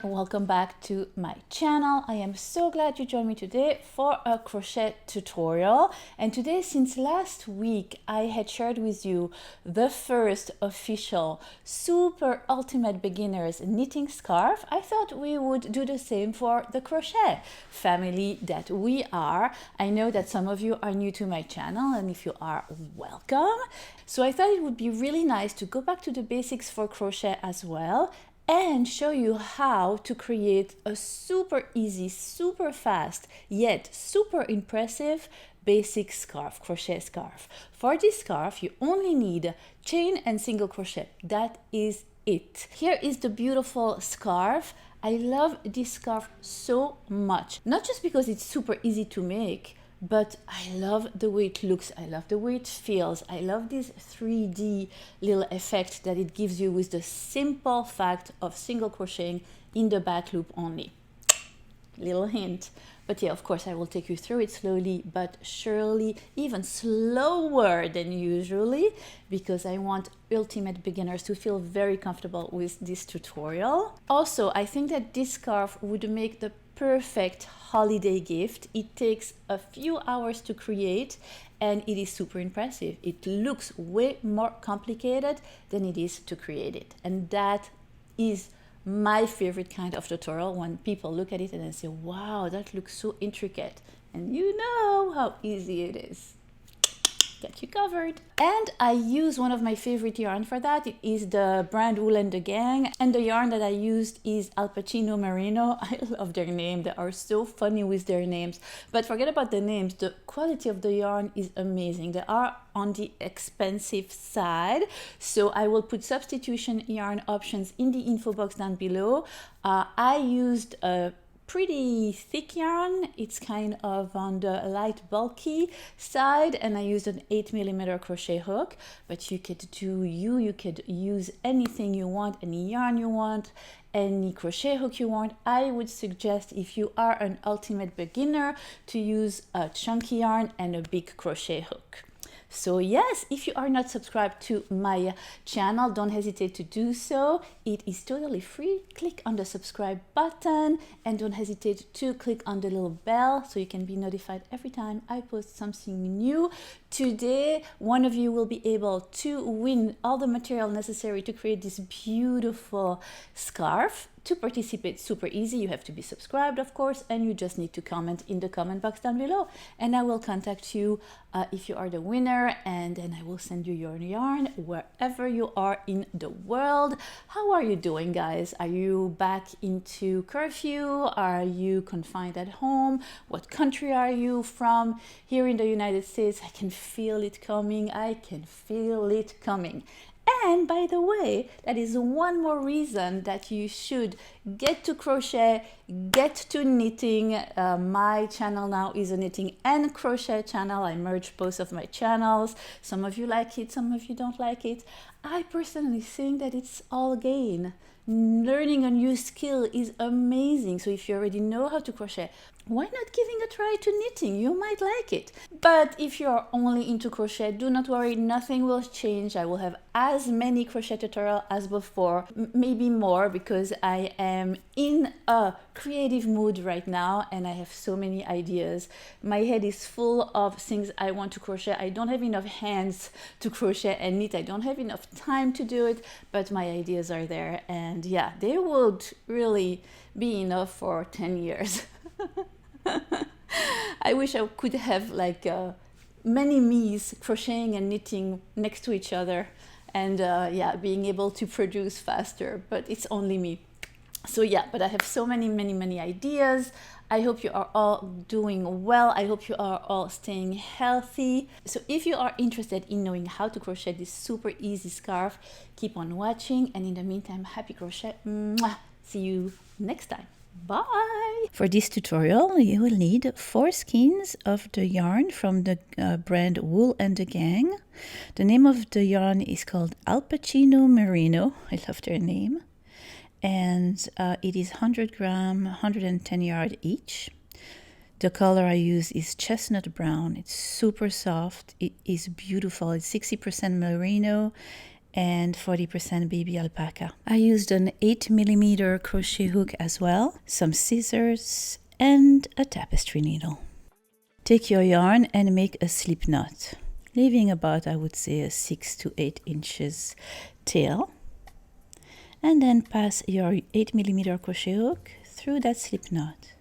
and welcome back to my channel. I am so glad you joined me today for a crochet tutorial. And today, since last week I had shared with you the first official super ultimate beginners knitting scarf, I thought we would do the same for the crochet family that we are. I know that some of you are new to my channel, and if you are, welcome. So I thought it would be really nice to go back to the basics for crochet as well and show you how to create a super easy, super fast, yet super impressive basic scarf, crochet scarf. For this scarf, you only need chain and single crochet. That is it. Here is the beautiful scarf. I love this scarf so much, not just because it's super easy to make, but I love the way it looks, I love the way it feels, I love this 3D little effect that it gives you with the simple fact of single crocheting in the back loop only. Little hint. But yeah, of course, I will take you through it slowly but surely, even slower than usually, because I want ultimate beginners to feel very comfortable with this tutorial. Also, I think that this scarf would make the perfect holiday gift. It takes a few hours to create and it is super impressive. It looks way more complicated than it is to create it. And that is my favorite kind of tutorial, when people look at it and they say, wow, that looks so intricate. And you know how easy it is. Get you covered. And I use one of my favorite yarn for that. It is the brand Wool and the Gang, and the yarn that I used is ALPACA Merino. I love their name. They are so funny with their names, but forget about the names. The quality of the yarn is amazing. They are on the expensive side, so I will put Substitution yarn options in the info box down below. I used a pretty thick yarn. It's kind of on the light bulky side, and I used an 8mm crochet hook, but you could do you could use anything you want, any yarn you want, any crochet hook you want. I would suggest, if you are an ultimate beginner, to use a chunky yarn and a big crochet hook. So yes, if you are not subscribed to my channel, don't hesitate to do so. It is totally free. Click on the subscribe button and don't hesitate to click on the little bell so you can be notified every time I post something new. Today, one of you will be able to win all the material necessary to create this beautiful scarf. To participate, super easy. You have to be subscribed, of course, and you just need to comment in the comment box down below, and I will contact you if you are the winner, and then I will send you your yarn wherever you are in the world. How are you doing, guys? Are you back into curfew? Are you confined at home? What country are you from? Here in the United States, I can feel it coming. I can feel it coming. And by the way, that is one more reason that you should get to crochet, get to knitting. My channel now is a knitting and crochet channel. I merged both of my channels. Some of you like it, some of you don't like it. I personally think that it's all gain. Learning a new skill is amazing. So if you already know how to crochet, why not giving a try to knitting? You might like it. But if you're only into crochet, do not worry, nothing will change. I will have as many crochet tutorials as before, maybe more, because I am in a creative mood right now and I have so many ideas. My head is full of things I want to crochet. I don't have enough hands to crochet and knit. I don't have enough time to do it, but my ideas are there, and yeah, they would really be enough for 10 years. I wish I could have like many me's crocheting and knitting next to each other, and yeah, being able to produce faster, but it's only me. So yeah, but I have so many ideas. I hope you are all doing well. I hope you are all staying healthy. So if you are interested in knowing how to crochet this super easy scarf, keep on watching, and in the meantime, happy crochet. Mwah! See you next time. Bye! For this tutorial, you will need 4 skeins of the yarn from the brand Wool and the Gang. The name of the yarn is called ALPACA Merino. I love their name. And it is 100 gram, 110 yard each. The color I use is chestnut brown. It's super soft. It is beautiful. It's 60% merino and 40% baby alpaca. I used an 8mm crochet hook as well, some scissors, and a tapestry needle. Take your yarn and make a slip knot, leaving about, I would say, a 6 to 8 inches tail. And then pass your 8mm crochet hook through that slip knot.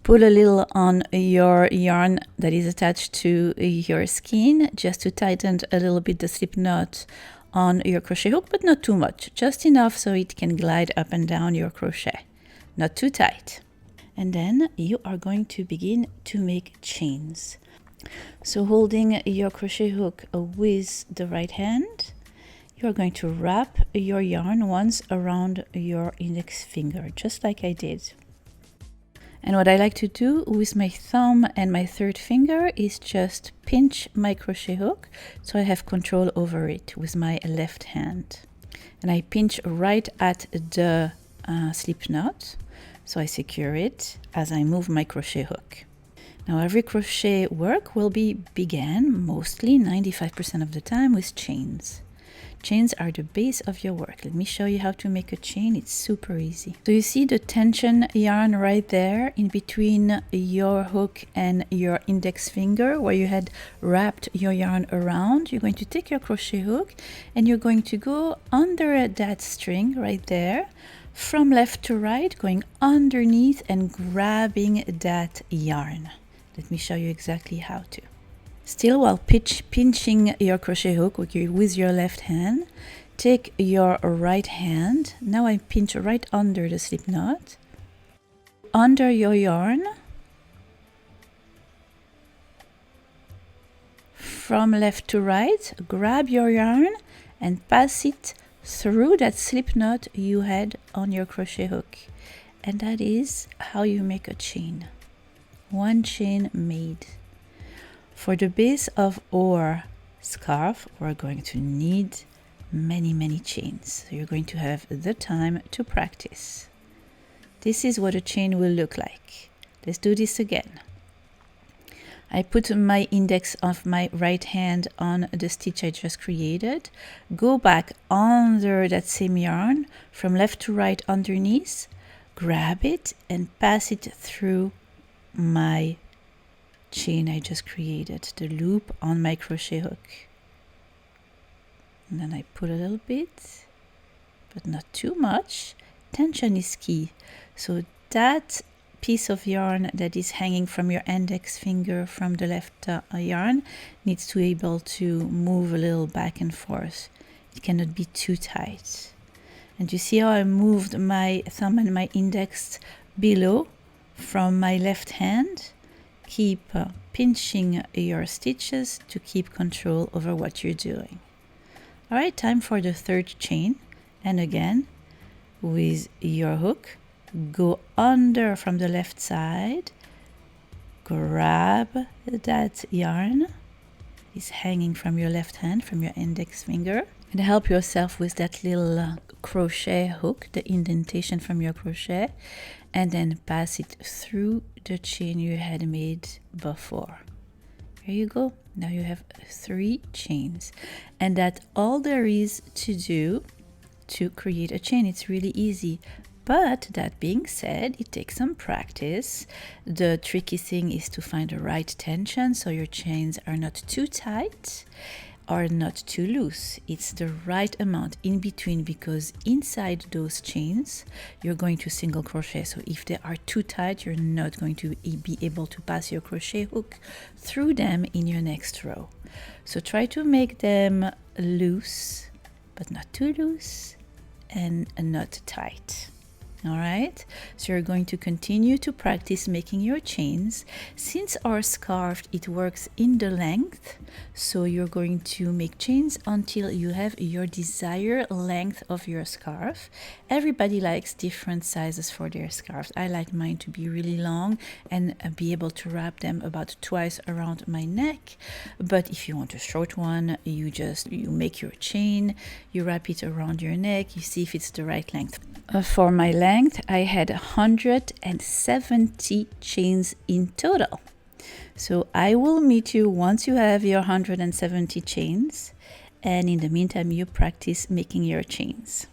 Pull a little on your yarn that is attached to your skein just to tighten a little bit the slip knot on your crochet hook, but not too much, just enough so it can glide up and down your crochet, not too tight. And then you are going to begin to make chains. So holding your crochet hook with the right hand, you're going to wrap your yarn once around your index finger, just like I did. And what I like to do with my thumb and my third finger is just pinch my crochet hook so I have control over it with my left hand. And I pinch right at the slip knot, so I secure it as I move my crochet hook. Now every crochet work will be began mostly 95% of the time with chains. Chains are the base of your work. Let me show you how to make a chain. It's super easy. So you see the tension yarn right there in between your hook and your index finger where you had wrapped your yarn around. You're going to take your crochet hook and you're going to go under that string right there from left to right, going underneath and grabbing that yarn. Let me show you exactly how to. Still, while pinching your crochet hook with your left hand, take your right hand. Now I pinch right under the slip knot, under your yarn, from left to right, grab your yarn and pass it through that slip knot you had on your crochet hook. And that is how you make a chain. One chain made. For the base of our scarf, we're going to need many chains. So you're going to have the time to practice. This is what a chain will look like. Let's do this again. I put my index of my right hand on the stitch I just created. Go back under that same yarn from left to right underneath. Grab it and pass it through my chain I just created, the loop on my crochet hook. And then I pull a little bit, but not too much. Tension is key. So that piece of yarn that is hanging from your index finger from the left yarn needs to be able to move a little back and forth. It cannot be too tight. And you see how I moved my thumb and my index below from my left hand? Keep pinching your stitches to keep control over what you're doing. All right, time for the third chain. And again, with your hook, go under from the left side, grab that yarn. It's hanging from your left hand, from your index finger, and help yourself with that little crochet hook, the indentation from your crochet, and then pass it through the chain you had made before. There you go. Now you have 3 chains, and that's all there is to do to create a chain. It's really easy. But that being said, it takes some practice. The tricky thing is to find the right tension so your chains are not too tight or not too loose. It's the right amount in between, because inside those chains you're going to single crochet. So if they are too tight, you're not going to be able to pass your crochet hook through them in your next row. So try to make them loose, but not too loose and not tight. All right, so you're going to continue to practice making your chains. Since our scarf, it works in the length, so you're going to make chains until you have your desired length of your scarf. Everybody likes different sizes for their scarves. I like mine to be really long and be able to wrap them about twice around my neck. But if you want a short one, you make your chain, you wrap it around your neck, you see if it's the right length. For my length, I had 170 chains in total. So I will meet you once you have your 170 chains, and in the meantime you practice making your chains.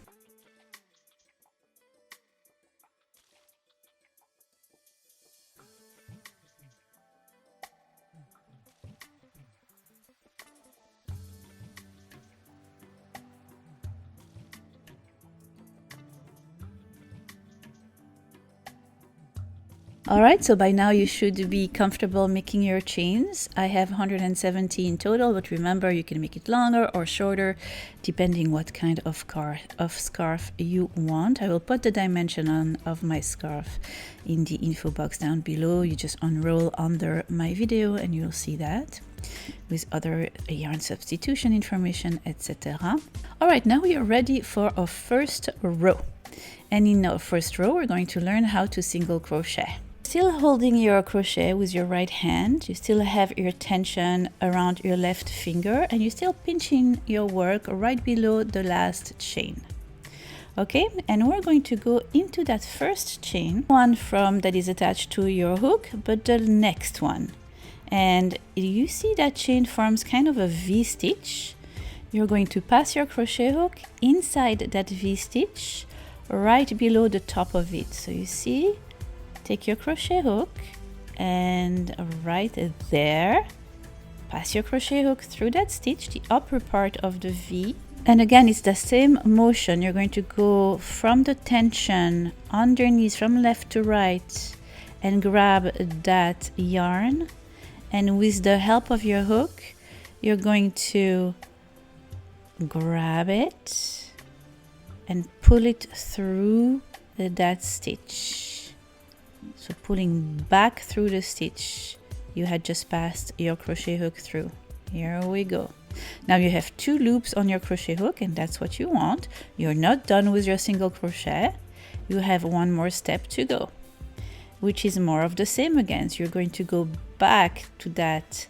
Alright, so by now you should be comfortable making your chains. I have 170 in total, but remember you can make it longer or shorter depending what kind of scarf you want. I will put the dimension of my scarf in the info box down below. You just unroll under my video and you'll see that with other yarn substitution information, etc. Alright, now we are ready for our first row. And in our first row, we're going to learn how to single crochet. Still holding your crochet with your right hand, you still have your tension around your left finger and you're still pinching your work right below the last chain. Okay, and we're going to go into that first chain, one from that is attached to your hook, but the next one. And you see that chain forms kind of a V-stitch. You're going to pass your crochet hook inside that V-stitch right below the top of it. So you see, take your crochet hook and right there, pass your crochet hook through that stitch, the upper part of the V. And again, it's the same motion. You're going to go from the tension underneath from left to right and grab that yarn. And with the help of your hook, you're going to grab it and pull it through that stitch. So pulling back through the stitch you had just passed your crochet hook through. Here we go. Now you have 2 loops on your crochet hook and that's what you want. You're not done with your single crochet. You have one more step to go, which is more of the same again. So you're going to go back to that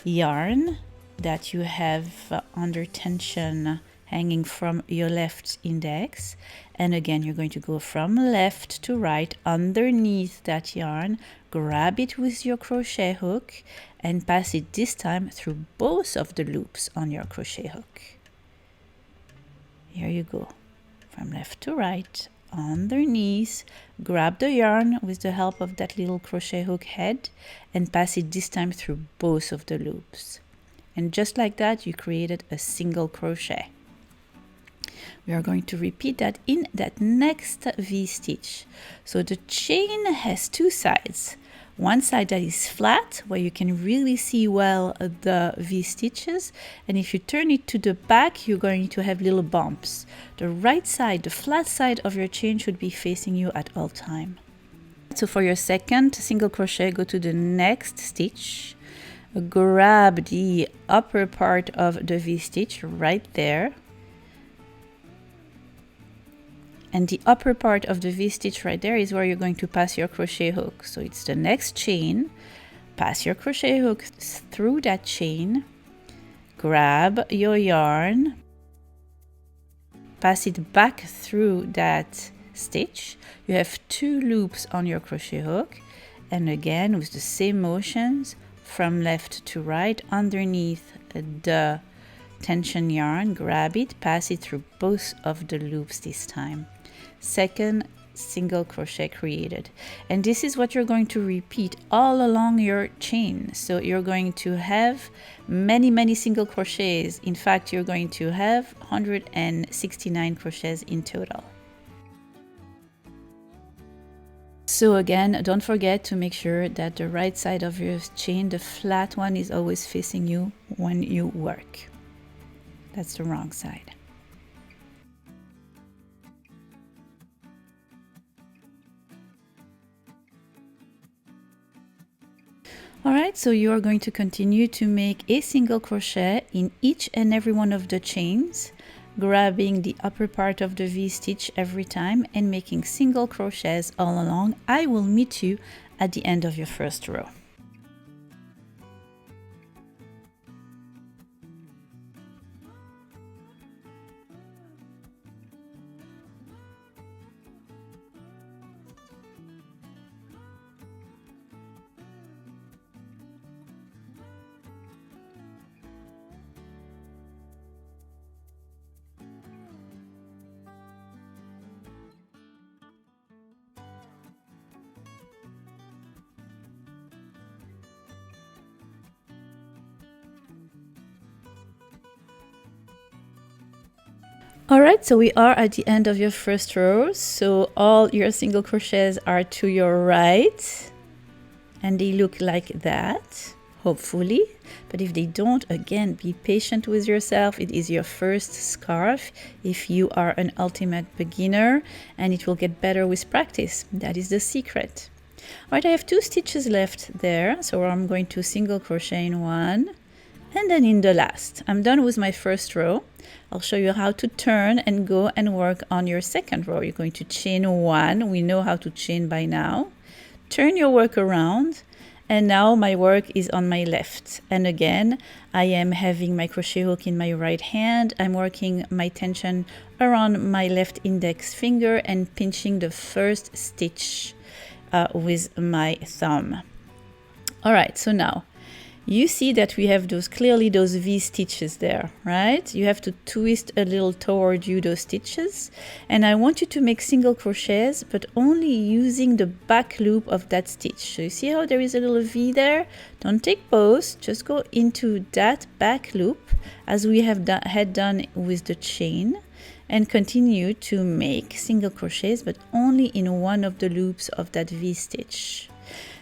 yarn that you have under tension hanging from your left index, and again you're going to go from left to right underneath that yarn, grab it with your crochet hook and pass it this time through both of the loops on your crochet hook. Here you go, from left to right underneath, grab the yarn with the help of that little crochet hook head and pass it this time through both of the loops. And just like that you created a single crochet. We are going to repeat that in that next V-stitch. So the chain has 2 sides. One side that is flat, where you can really see well the V-stitches. And if you turn it to the back, you're going to have little bumps. The right side, the flat side of your chain should be facing you at all time. So for your second single crochet, go to the next stitch. Grab the upper part of the V-stitch right there. And the upper part of the V-stitch right there is where you're going to pass your crochet hook. So it's the next chain. Pass your crochet hook through that chain. Grab your yarn. Pass it back through that stitch. You have 2 loops on your crochet hook. And again, with the same motions, from left to right underneath the tension yarn, grab it, pass it through both of the loops this time. Second single crochet created, and this is what you're going to repeat all along your chain. So you're going to have many single crochets. In fact, you're going to have 169 crochets in total. So again, don't forget to make sure that the right side of your chain, the flat one, is always facing you when you work. That's the wrong side. Alright, so you are going to continue to make a single crochet in each and every one of the chains, grabbing the upper part of the V-stitch every time and making single crochets all along. I will meet you at the end of your first row. All right, so we are at the end of your first row. So all your single crochets are to your right and they look like that, hopefully. But if they don't, again, be patient with yourself. It is your first scarf if you are an ultimate beginner, and it will get better with practice. That is the secret. All right, I have 2 stitches left there, so I'm going to single crochet in one and then in the last. I'm done with my first row. I'll show you how to turn and go and work on your second row. You're going to chain 1. We know how to chain by now. Turn your work around, and now my work is on my left. And again, I am having my crochet hook in my right hand. I'm working my tension around my left index finger and pinching the first stitch with my thumb. All right, so now you see that we have clearly those V stitches there, right? You have to twist a little toward you those stitches. And I want you to make single crochets, but only using the back loop of that stitch. So you see how there is a little V there? Don't take both, just go into that back loop as we have had done with the chain, and continue to make single crochets, but only in one of the loops of that V stitch.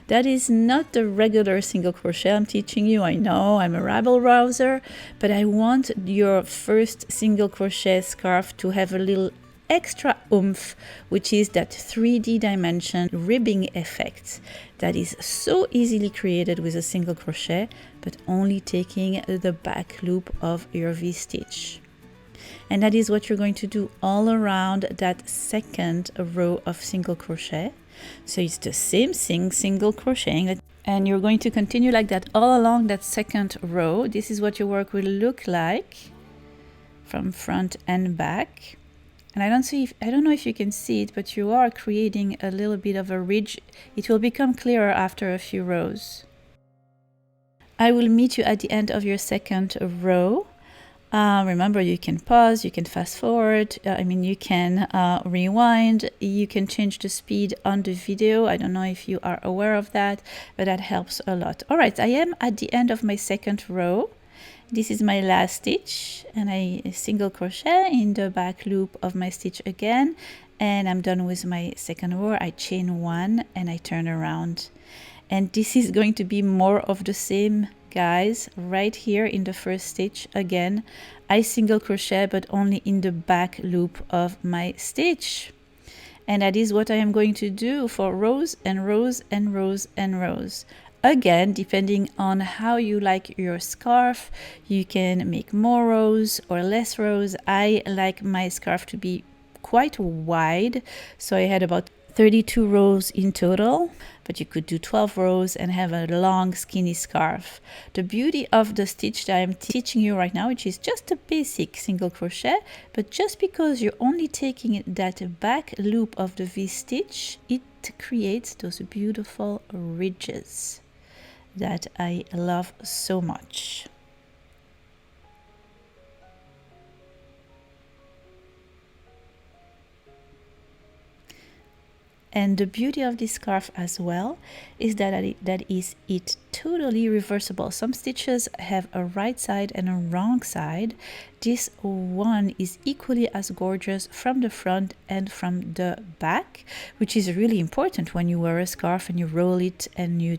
That is not the regular single crochet I'm teaching you. I know I'm a rabble rouser, but I want your first single crochet scarf to have a little extra oomph, which is that 3D dimension ribbing effect that is so easily created with a single crochet, but only taking the back loop of your V stitch. And that is what you're going to do all around that second row of single crochet. So it's the same thing, single crocheting, and you're going to continue like that all along that second row. This is what your work will look like from front and back. And I don't know if you can see it, but you are creating a little bit of a ridge. It will become clearer after a few rows. I will meet you at the end of your second row. Remember, you can pause, you can fast forward, you can rewind, you can change the speed on the video. I don't know if you are aware of that, but that helps a lot. All right, I am at the end of my second row. This is my last stitch, and I single crochet in the back loop of my stitch again, and I'm done with my second row. I chain 1 and I turn around, and this is going to be more of the same, guys. Right here in the first stitch, again, I single crochet, but only in the back loop of my stitch. And that is what I am going to do for rows and rows and rows and rows. Again, depending on how you like your scarf, you can make more rows or less rows. I like my scarf to be quite wide, so I had about 32 rows in total, but you could do 12 rows and have a long skinny scarf. The beauty of the stitch that I'm teaching you right now, which is just a basic single crochet, but just because you're only taking that back loop of the V stitch, it creates those beautiful ridges that I love so much. And the beauty of this scarf as well is that it totally reversible. Some stitches have a right side and a wrong side. This one is equally as gorgeous from the front and from the back, which is really important when you wear a scarf and you roll it and you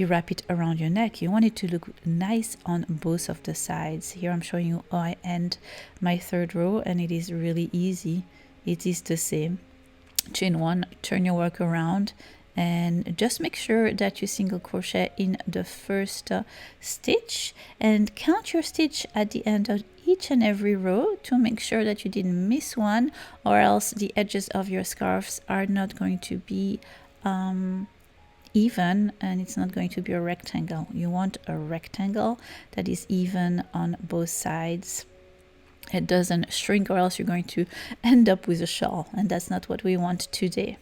wrap it around your neck. You want it to look nice on both of the sides. Here I'm showing you how I end my third row, and it is really easy. It is the same. Chain 1, turn your work around, and just make sure that you single crochet in the first stitch, and count your stitch at the end of each and every row to make sure that you didn't miss one, or else the edges of your scarves are not going to be even, and it's not going to be a rectangle. You want a rectangle that is even on both sides. It doesn't shrink, or else you're going to end up with a shawl, and that's not what we want today.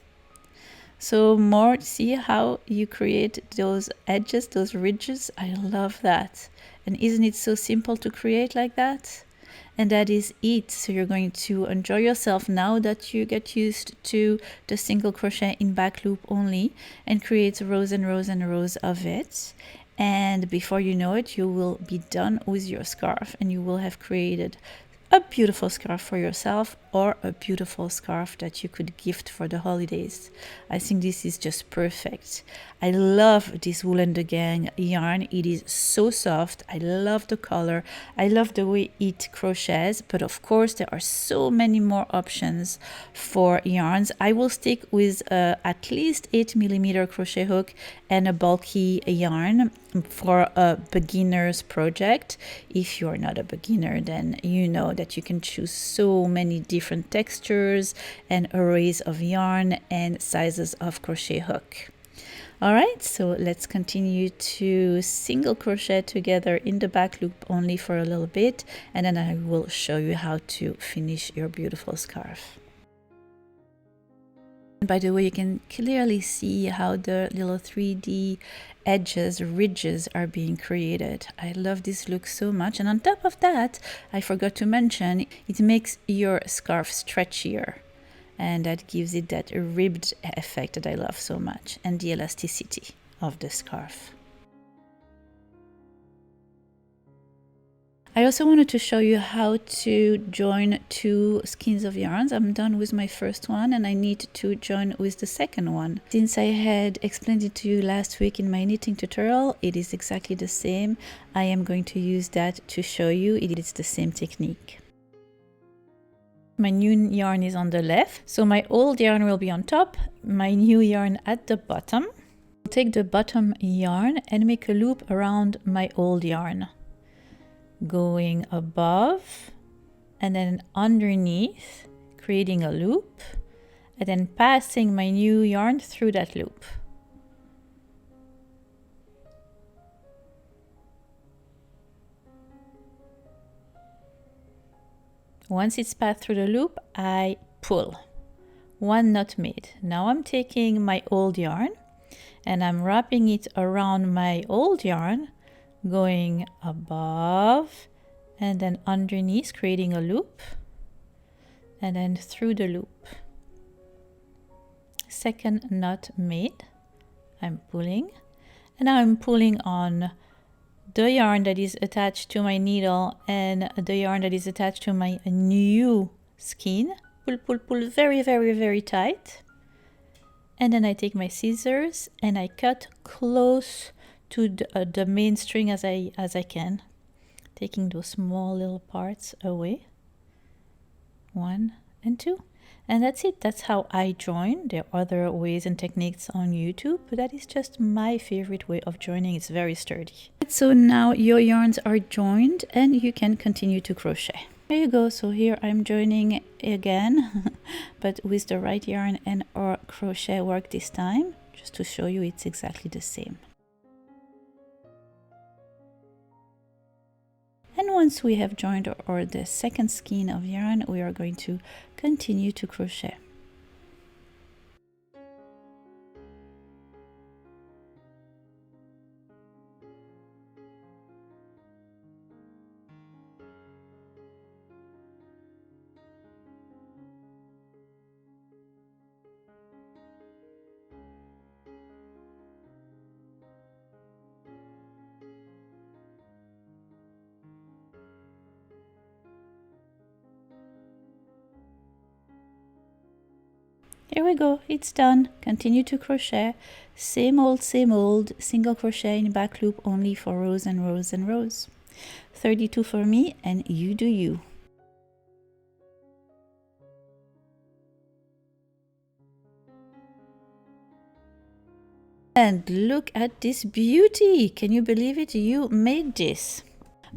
So more, see how you create those edges, those ridges. I love that. And isn't it so simple to create like that? And that is it. So you're going to enjoy yourself now that you get used to the single crochet in back loop only, and create rows and rows and rows of it. And before you know it, you will be done with your scarf, and you will have created a beautiful scarf for yourself or a beautiful scarf that you could gift for the holidays. I think this is just perfect. I love this Wool and the Gang yarn. It is so soft. I love the color. I love the way it crochets, but of course there are so many more options for yarns. I will stick with at least 8mm crochet hook and a bulky yarn for a beginner's project. If you're not a beginner, then you know that you can choose so many different textures and arrays of yarn and sizes of crochet hook. All right, so let's continue to single crochet together in the back loop only for a little bit, and then I will show you how to finish your beautiful scarf. By the way, you can clearly see how the little 3D edges, ridges are being created. I love this look so much. And on top of that, I forgot to mention, it makes your scarf stretchier. And that gives it that ribbed effect that I love so much, and the elasticity of the scarf. I also wanted to show you how to join two skeins of yarns. I'm done with my first one and I need to join with the second one. Since I had explained it to you last week in my knitting tutorial, it is exactly the same. I am going to use that to show you it is the same technique. My new yarn is on the left, so my old yarn will be on top, my new yarn at the bottom. I'll take the bottom yarn and make a loop around my old yarn, going above and then underneath, creating a loop, and then passing my new yarn through that loop. Once it's passed through the loop, I pull. One knot made. Now I'm taking my old yarn and I'm wrapping it around my old yarn, going above and then underneath, creating a loop, and then through the loop. Second knot made. I'm pulling, and now I'm pulling on the yarn that is attached to my needle and the yarn that is attached to my new skein. Pull, pull, pull very, very, very tight. And then I take my scissors and I cut close to the main string as I can, taking those small little parts away. 1 and 2. And that's it. That's how I join. There are other ways and techniques on YouTube, but that is just my favorite way of joining. It's very sturdy. So now your yarns are joined and you can continue to crochet. There you go. So here I'm joining again, but with the right yarn and our crochet work this time, just to show you it's exactly the same. And once we have joined the second skein of yarn, we are going to continue to crochet. Here we go, it's done. Continue to crochet. Same old, single crochet in back loop only for rows and rows and rows. 32 for me, and you do you. And look at this beauty! Can you believe it? You made this.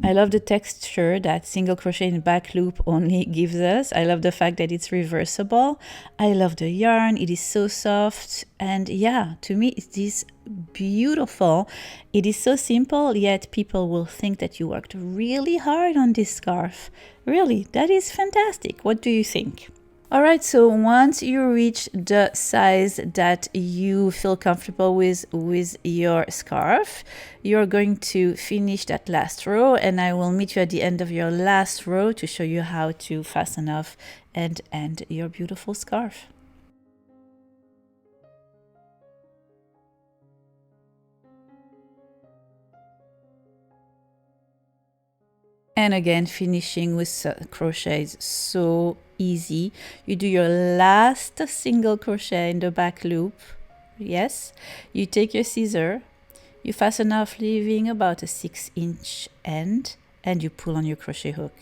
I love the texture that single crochet in back loop only gives us. I love the fact that it's reversible. I love the yarn. It is so soft. And yeah, to me, it is beautiful. It is so simple, yet people will think that you worked really hard on this scarf. Really, that is fantastic. What do you think? All right, so once you reach the size that you feel comfortable with your scarf, you're going to finish that last row, and I will meet you at the end of your last row to show you how to fasten off and end your beautiful scarf. And again, finishing with crochet is so easy. You do your last single crochet in the back loop. Yes, you take your scissor, you fasten off, leaving about a 6-inch end, and you pull on your crochet hook.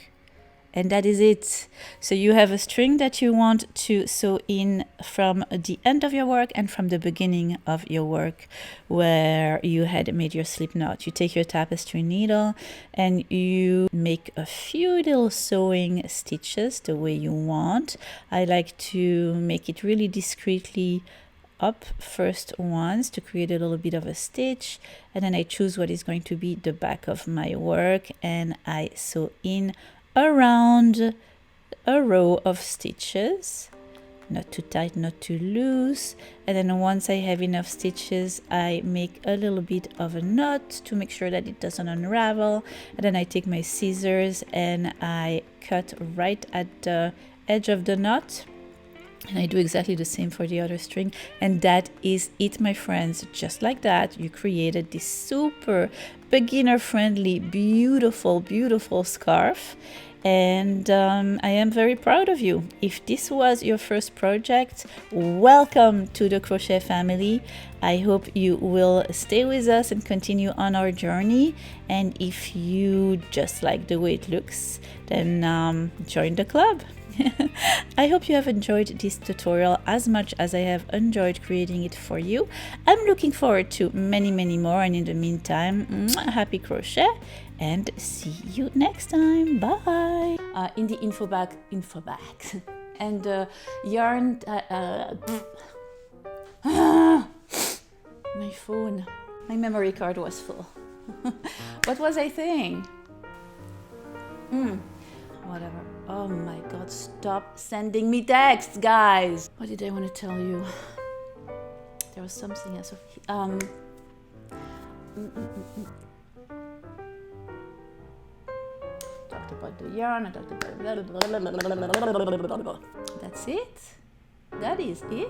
And that is it. So you have a string that you want to sew in from the end of your work and from the beginning of your work where you had made your slip knot. You take your tapestry needle and you make a few little sewing stitches the way you want. I like to make it really discreetly up first once to create a little bit of a stitch, and then I choose what is going to be the back of my work and I sew in around a row of stitches, not too tight, not too loose. And then once I have enough stitches, I make a little bit of a knot to make sure that it doesn't unravel. And then I take my scissors and I cut right at the edge of the knot. And I do exactly the same for the other string. And that is it, my friends. Just like that, you created this super beginner-friendly, beautiful, beautiful scarf. And I am very proud of you. If this was your first project, welcome to the crochet family. I hope you will stay with us and continue on our journey. And if you just like the way it looks, then join the club. I hope you have enjoyed this tutorial as much as I have enjoyed creating it for you. I'm looking forward to many, many more. And in the meantime, happy crochet and see you next time. Bye. In the info bag and the yarn. My phone. My memory card was full. What was I saying? Whatever. Oh my god, stop sending me texts, guys. What did I want to tell you? There was something else. Talked about the yarn, I talked about that's it? That is it?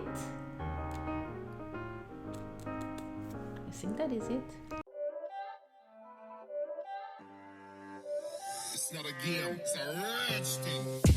I think that is it. It's not a game, it's a rich thing.